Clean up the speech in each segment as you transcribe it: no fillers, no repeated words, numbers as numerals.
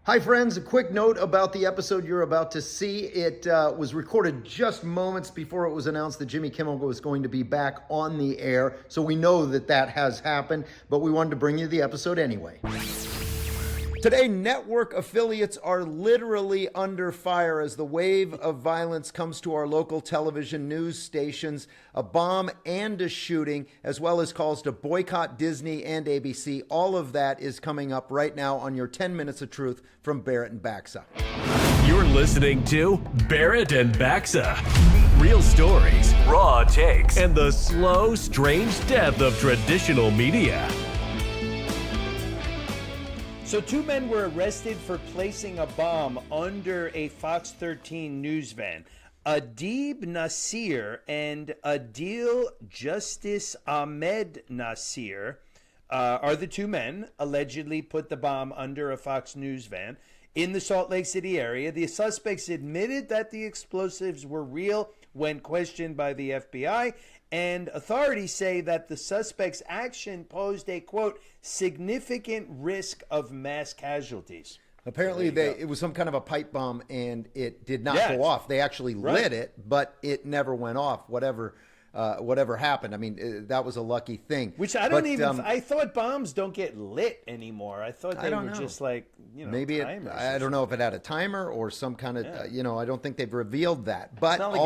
Hi friends, a quick note about the episode you're about to see. It was recorded just moments before it was announced that Jimmy Kimmel was going to be back on the air. So we know that that has happened, but we wanted to bring you the episode anyway. Today, network affiliates are literally under fire as the wave of violence comes to our local television news stations. A bomb and a shooting, as well as calls to boycott Disney and ABC. All of that is coming up right now on your 10 Minutes of Truth from Barrett and Baxa. You're listening to Barrett and Baxa. Real stories, raw takes, and the slow, strange death of traditional media. So 2 men were arrested for placing a bomb under a Fox 13 news van. Adib Nasir and Adil Justice Ahmed Nasir are the 2 men allegedly put the bomb under a Fox News van in the Salt Lake City area. The suspects admitted that the explosives were real when questioned by the FBI, and authorities say that the suspect's action posed a, quote, significant risk of mass casualties. Apparently, it was some kind of a pipe bomb, and it did not go off. They actually lit it, but it never went off, whatever happened. I mean, that was a lucky thing. Which I don't even, I thought bombs don't get lit anymore. I thought they were just like, maybe timers. I don't know if it had a timer or some kind of, I don't think they've revealed that. But like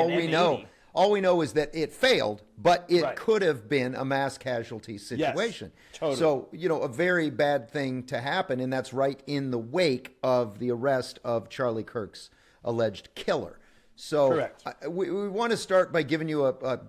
all we know is that it failed, but it could have been a mass casualty situation. Yes, totally. So, a very bad thing to happen, and that's right in the wake of the arrest of Charlie Kirk's alleged killer. So correct. We want to start by giving you a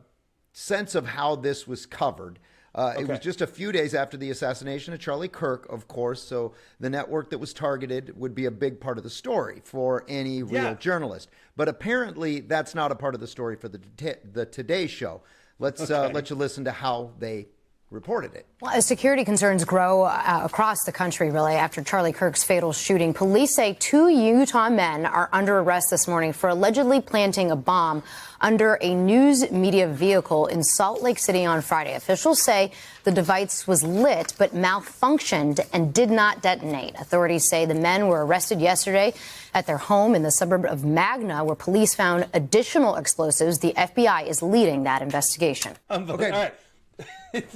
sense of how this was covered. It was just a few days after the assassination of Charlie Kirk, of course, so the network that was targeted would be a big part of the story for any real journalist. But apparently that's not a part of the story for the Today Show. Let's let you listen to how they reported it. Well, as security concerns grow across the country, really, after Charlie Kirk's fatal shooting, police say 2 Utah men are under arrest this morning for allegedly planting a bomb under a news media vehicle in Salt Lake City on Friday. Officials say the device was lit but malfunctioned and did not detonate. Authorities say the men were arrested yesterday at their home in the suburb of Magna, where police found additional explosives. The FBI is leading that investigation. Okay, all right.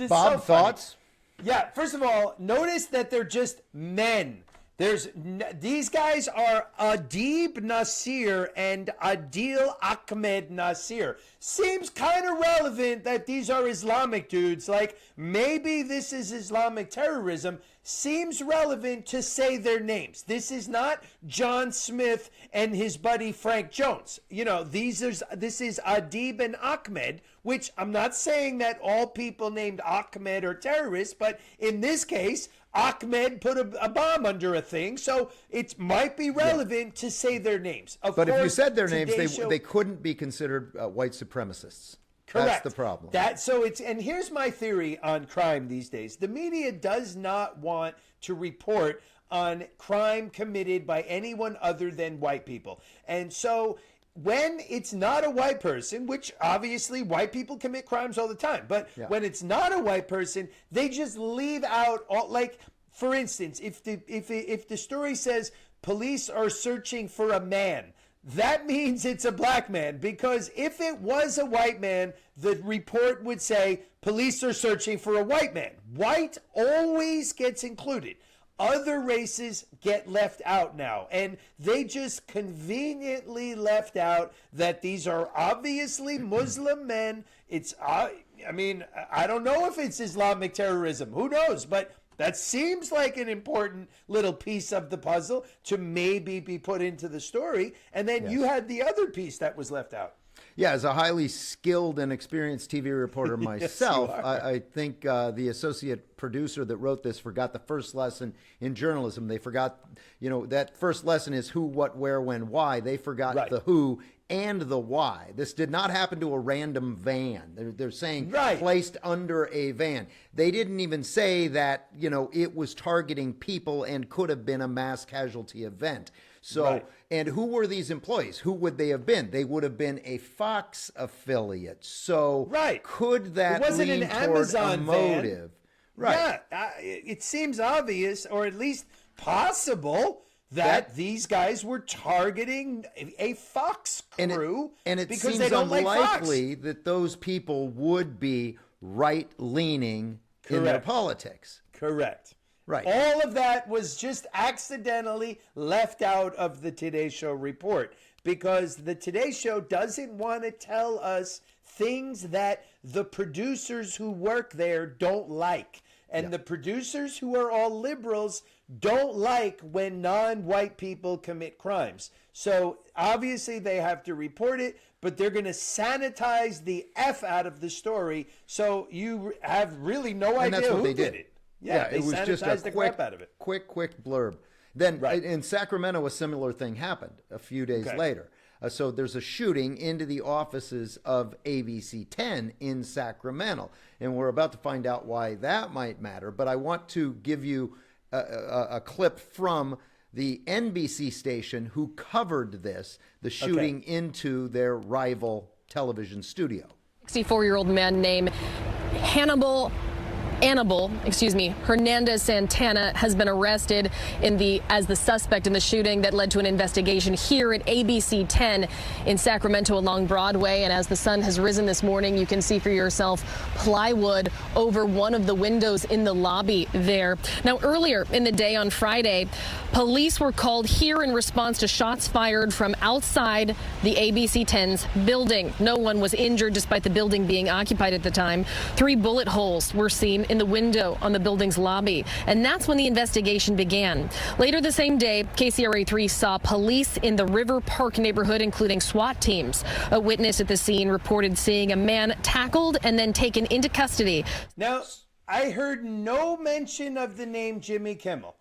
Bob, thoughts? Yeah, first of all, notice that they're just men. These guys are Adib Nasir and Adil Ahmed Nasir. Seems kind of relevant that these are Islamic dudes. Like, maybe this is Islamic terrorism. Seems relevant to say their names. This is not John Smith and his buddy Frank Jones. This is Adib and Ahmed, which I'm not saying that all people named Ahmed are terrorists, but in this case, Ahmed put a bomb under a thing, so it might be relevant to say their names. But if you said their names, they couldn't be considered white supremacists. Correct. That's the problem. And here's my theory on crime these days. The media does not want to report on crime committed by anyone other than white people. And so when it's not a white person, which obviously white people commit crimes all the time, but when it's not a white person, they just leave out all, like, for instance, if the story says police are searching for a man, that means it's a black man, because if it was a white man, the report would say police are searching for a white man. White always gets included. Other races get left out now, and they just conveniently left out that these are obviously Muslim men. I don't know if it's Islamic terrorism. Who knows? But that seems like an important little piece of the puzzle to maybe be put into the story. And then you had the other piece that was left out. Yeah, as a highly skilled and experienced TV reporter myself, I think the associate producer that wrote this forgot the first lesson in journalism. They forgot, that first lesson is who, what, where, when, why. They forgot the who and the why. This did not happen to a random van. They're saying placed under a van. They didn't even say that, it was targeting people and could have been a mass casualty event. So, and who were these employees? Who would they have been? They would have been a Fox affiliate. So, could that lean an toward Amazon a motive? Van. It seems obvious, or at least possible, that these guys were targeting a Fox crew and it because seems they don't unlikely like Fox. that those people would be right-leaning in their politics. Correct. Right. All of that was just accidentally left out of the Today Show report because the Today Show doesn't want to tell us things that the producers who work there don't like. And the producers who are all liberals don't like when non-white people commit crimes. So obviously they have to report it, but they're going to sanitize the F out of the story. So you have really no idea that's what who they did did. it. Yeah, they it was just sanitized a the quick, crap out of it. quick blurb. Then in Sacramento, a similar thing happened a few days later. So there's a shooting into the offices of ABC10 in Sacramento. And we're about to find out why that might matter. But I want to give you a clip from the NBC station who covered this, the shooting into their rival television studio. 64-year-old man named Hannibal Hernandez Santana has been arrested as the suspect in the shooting that led to an investigation here at ABC 10 in Sacramento along Broadway. And as the sun has risen this morning, you can see for yourself plywood over one of the windows in the lobby there. Now, earlier in the day on Friday, police were called here in response to shots fired from outside the ABC 10's building. No one was injured despite the building being occupied at the time. 3 bullet holes were seen in the window on the building's lobby. And that's when the investigation began. Later the same day, KCRA3 saw police in the River Park neighborhood, including SWAT teams. A witness at the scene reported seeing a man tackled and then taken into custody. Now, I heard no mention of the name Jimmy Kimmel.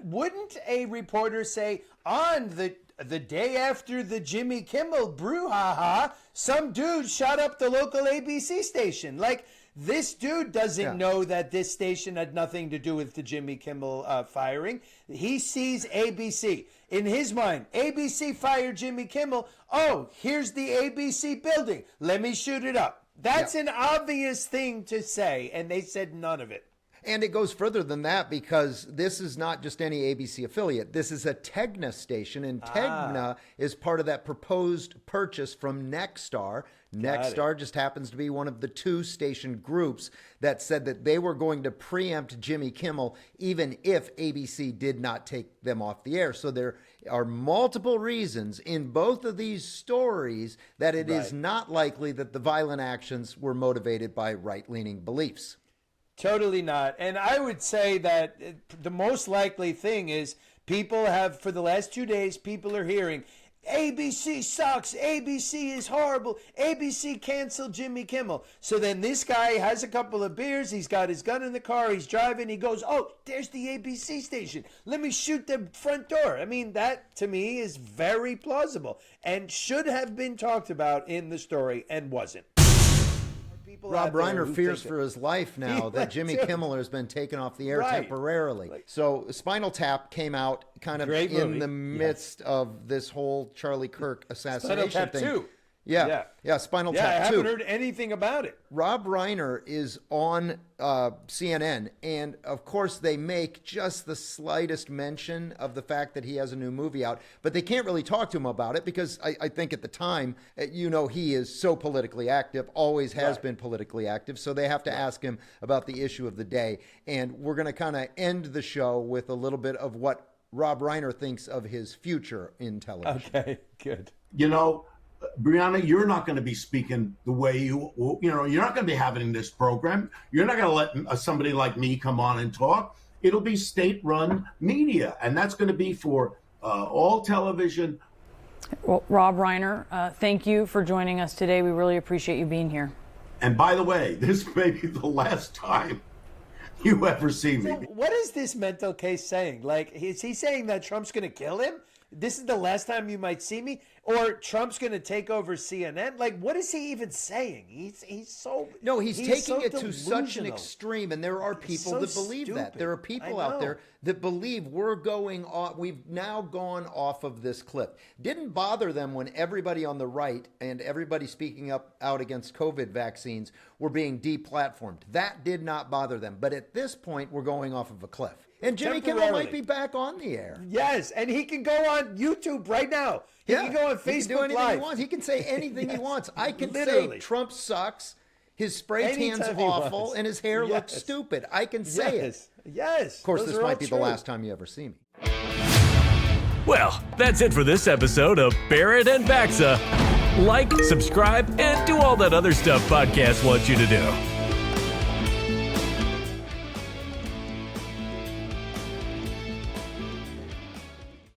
Wouldn't a reporter say, on the day after the Jimmy Kimmel brouhaha, some dude shot up the local ABC station? Like, this dude doesn't know that this station had nothing to do with the Jimmy Kimmel firing. He sees ABC. In his mind, ABC fired Jimmy Kimmel. Oh, here's the ABC building. Let me shoot it up. That's an obvious thing to say, and they said none of it. And it goes further than that because this is not just any ABC affiliate. This is a Tegna station, and Tegna is part of that proposed purchase from NextStar. NextStar just happens to be one of the 2 station groups that said that they were going to preempt Jimmy Kimmel even if ABC did not take them off the air. So there are multiple reasons in both of these stories that it is not likely that the violent actions were motivated by right-leaning beliefs. Totally not. And I would say that the most likely thing is people have, for the last 2 days, people are hearing, ABC sucks, ABC is horrible, ABC canceled Jimmy Kimmel. So then this guy has a couple of beers, he's got his gun in the car, he's driving, he goes, oh, there's the ABC station. Let me shoot the front door. I mean, that to me is very plausible and should have been talked about in the story and wasn't. Rob Reiner fears for his life now that Jimmy Kimmel has been taken off the air temporarily. So Spinal Tap came out kind of in the midst of this whole Charlie Kirk assassination Spinal Tap thing. 2. Spinal Tap 2. I haven't heard anything about it. Rob Reiner is on CNN, and of course they make just the slightest mention of the fact that he has a new movie out, but they can't really talk to him about it because I think at the time, he is so politically active, always has been politically active, so they have to ask him about the issue of the day. And we're going to kind of end the show with a little bit of what Rob Reiner thinks of his future in television. Okay, good. Brianna, you're not going to be speaking the way you're not going to be having this program. You're not going to let somebody like me come on and talk. It'll be state-run media, and that's going to be for all television. Well, Rob Reiner, thank you for joining us today. We really appreciate you being here. And by the way, this may be the last time you ever see me. So what is this mental case saying? Like, is he saying that Trump's going to kill him? This is the last time you might see me? Or Trump's going to take over CNN? Like, what is he even saying? He's taking it to such an extreme, and there are people that believe that. There are people out there that believe we've now gone off of this cliff. Didn't bother them when everybody on the right and everybody speaking out against COVID vaccines were being deplatformed. That did not bother them. But at this point, we're going off of a cliff. And Jimmy Kimmel might be back on the air. Yes, and he can go on YouTube right now. He can go on Facebook he can do anything Live. he wants. He can say anything he wants. I can Literally. say Trump sucks, his spray tan's Anytime he awful, wants. and his hair looks stupid. I can say it. Yes. Of course, Those this are all might be the true. last time you ever see me. Well, that's it for this episode of Barrett and Baxa. Like, subscribe, and do all that other stuff podcasts want you to do.